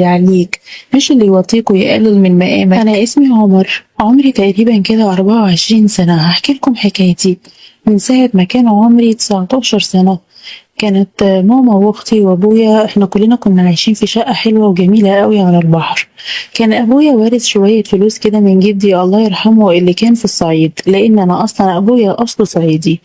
يعليك، مش اللي يوطيك ويقلل من مقامك. أنا اسمي عمر، عمري تقريبا كده 24 سنة. هحكي لكم حكايتي من ساعة ما كان عمري 19 سنة. كانت ماما واختي وابويا، احنا كلنا كنا عايشين في شقة حلوة وجميلة قوي على البحر. كان ابويا وارث شوية فلوس كده من جدي الله يرحمه اللي كان في الصعيد، لان انا اصلا ابويا اصله صعيدي.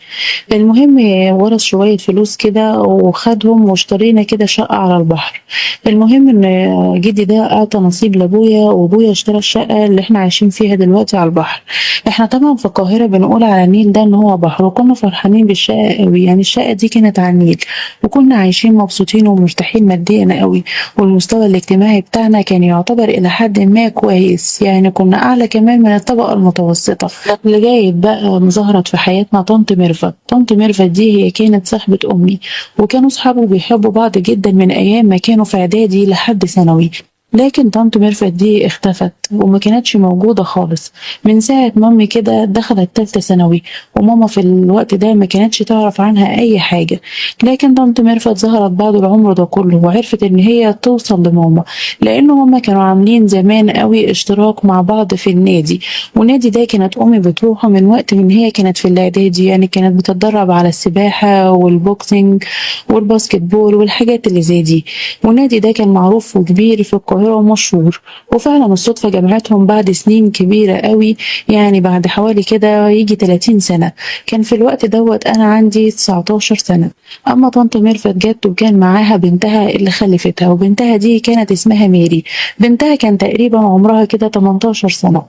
المهم ورث شوية فلوس كده وخدهم واشترينا كده شقة على البحر. المهم ان جدي ده اعطى نصيب لابويا، وابويا اشترى الشقة اللي احنا عايشين فيها دلوقتي على البحر. احنا طبعا في القاهرة بنقول على النيل ده ان هو بحر، وكنا فرحانين بالشقة قوي. يعني الشقة دي كانت على النيل، وكنا عايشين مبسوطين ومرتاحين ماديا قوي، والمستوى الاجتماعي بتاعنا كان يعتبر الى حد ما كويس، يعني كنا اعلى كمان من الطبقة المتوسطة. لغاية بقى ما ظهرت في حياتنا طنط ميرفت. طنط ميرفت دي هي كانت صاحبة امي، وكانوا صحابه بيحبوا بعض جدا من ايام ما كانوا في اعدادي لحد ثانوي. لكن طنط ميرفت دي اختفت وما كانتش موجودة خالص من ساعة ما امي كده دخلت تالتة ثانوي، وماما في الوقت ده ما كانتش تعرف عنها اي حاجة. لكن طنط ميرفت ظهرت بعد العمر ده كله، وعرفت ان هي توصل لماما، لان هما كانوا عاملين زمان قوي اشتراك مع بعض في النادي. والنادي ده كانت امي بتروحه من وقت من هي كانت في الاعدادي، يعني كانت بتتدرب على السباحة والبوكسينج والباسكت بول والحاجات اللي زي دي. والنادي ده كان معروف وكبير في القاهرة ومشهور. وفعلا الصدفة جمعتهم بعد سنين كبيرة قوي، يعني بعد حوالي كده يجي 30 سنة. كان في الوقت دوت أنا عندي 19 سنة. أما طنط ميرفت جت وكان معاها بنتها اللي خلفتها، وبنتها دي كانت اسمها ميري. بنتها كان تقريبا عمرها كده 18 سنة.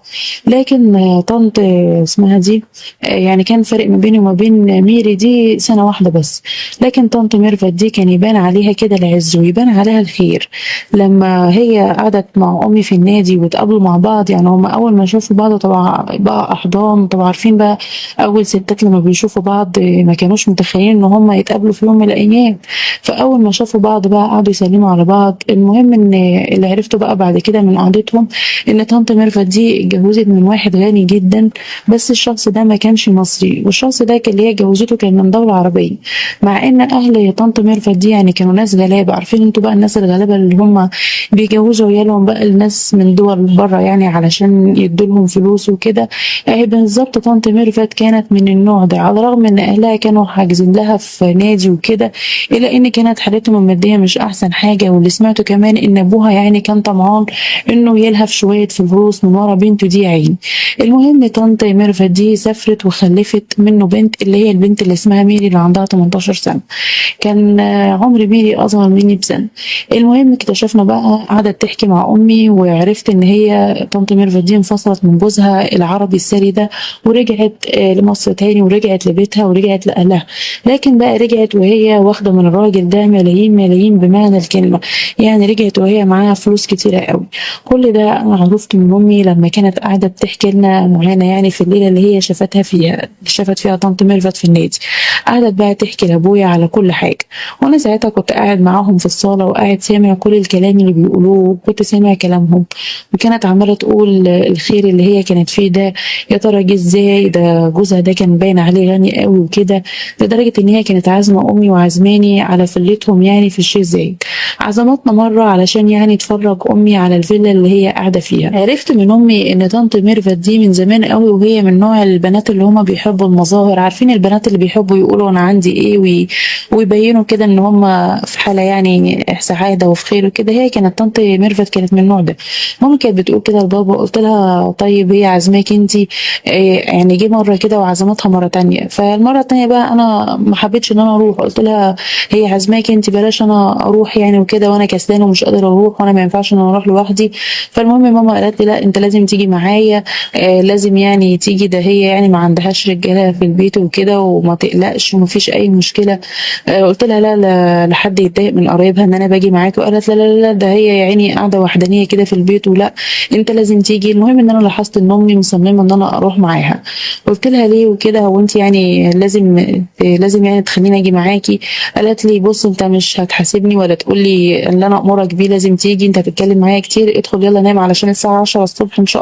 لكن طنط اسمها دي يعني كان فرق ما بيني وما بين ميري دي سنة واحدة بس. لكن طنط ميرفت دي كان يبان عليها كده العز ويبان عليها الخير. لما هي قعدت مع امي في النادي واتقابلوا مع بعض، يعني هم اول ما شافوا بعض طبعا بقى احضان. طبعا عارفين بقى اول ستات لما بيشوفوا بعض ما كانوش متخيلين ان هم يتقابلوا في يوم من الايام. فاول ما شافوا بعض بقى قعدوا يسلموا على بعض. المهم ان اللي عرفته بقى بعد كده من قعدتهم ان طنط ميرفت دي اتجوزت من واحد غني جدا، بس الشخص ده ما كانش مصري، والشخص ده اللي هي جوزته كان من دولة عربية. مع ان اهل طنط ميرفت دي يعني كانوا ناس غلابة. عارفين انتوا بقى الناس الغلابة اللي هم بيجوزوا عيالهم بقى الناس من دول بره، يعني علشان يدولهم فلوس وكده. بالظبط طنط ميرفت كانت من النوع ده، على الرغم ان اهلها كانوا حاجزين لها في نادي وكده، الا ان كانت حالتهم الماديه مش احسن حاجه. واللي سمعته كمان ان ابوها يعني كان طمعان انه يلهف شويه فلوس من ورا بنته دي عين. المهم طنط ميرفت دي سافرت وخلفت منه بنت، اللي هي البنت اللي اسمها ميري اللي عندها 18 سنه. كان عمر ميري اصغر مني بسنه. المهم اكتشفنا بقى، قعدت تحكي مع امي وعرفت ان هي طنط ميرفت دي انفصلت من جوزها العربي الساري ده، ورجعت لمصر تاني، ورجعت لبيتها ورجعت لاهلها. لكن بقى رجعت وهي واخده من الراجل ده ملايين ملايين بمعنى الكلمه، يعني رجعت وهي معاها فلوس كتيره قوي. كل ده انا عرفته من امي لما كانت قاعده بتحكي لنا معانا، يعني في الليله اللي هي شافت فيها طنط ميرفت في النادي. قعدت بقى تحكي لابويا على كل حاجه، وانا ساعتها كنت قاعد معاهم في الصاله وقاعد سامع كل الكلام اللي بيقولوه، وكنت سامع كلامهم. وكانت عماله تقول الخير اللي هي كانت فيه ده يا ترى جه ازاي، ده جوزها ده كان باين عليه غني قوي وكده، لدرجه ان هي كانت عازمه امي وعزماني على فيلتهم يعني في الشيخ زايد. عزمتنا مره علشان يعني تفرج امي على الفيلا اللي هي قاعده فيها. عرفت من امي ان طنط ميرفت دي من زمان قوي وهي من نوع البنات اللي هما بيحبوا المظاهر. عارفين البنات اللي بيحبوا يقولوا انا عندي ايه ويبينوا كده ان هما في حاله يعني سعاده وفي خير وكده. هي كانت طنط ميرفت كانت من النوع ده. ماما كانت بتقول كده لبابا، قلت لها طيب هي عازماك انتي؟ يعني جه مره كده وعزمتها مره تانية. فالمره التانية بقى انا ما حبيتش ان انا اروح، قلت لها هي عازماك انتي بلاش انا اروح يعني وكده، وانا كسلانه ومش قادره اروح، وانا ما ينفعش ان انا اروح لوحدي. فالمهم ماما قالت لي لا انت لازم تيجي معايا، لازم يعني تيجي، ده هي يعني ما عندهاش رجاله في البيت وكده وما تقلقش وما فيش اي مشكله. قلت لها لا لحد يتضايق من قرايبها ان انا باجي معاك. وقالت لا ده هي يعني قاعده وحدانيه كده في البيت، ولا انت لازم تيجي. المهم ان انا لاحظت ان امي مصممه ان انا اروح معاها. قلت لها ليه وكده، هو انت يعني لازم يعني تخليني اجي معاكي؟ قالت لي بص انت مش هتحاسبني ولا تقول لي اللي انا امرك بيه لازم تيجي، انت هتتكلم معايا كتير، ادخل يلا نام علشان الساعه 10 الصبح ان شاء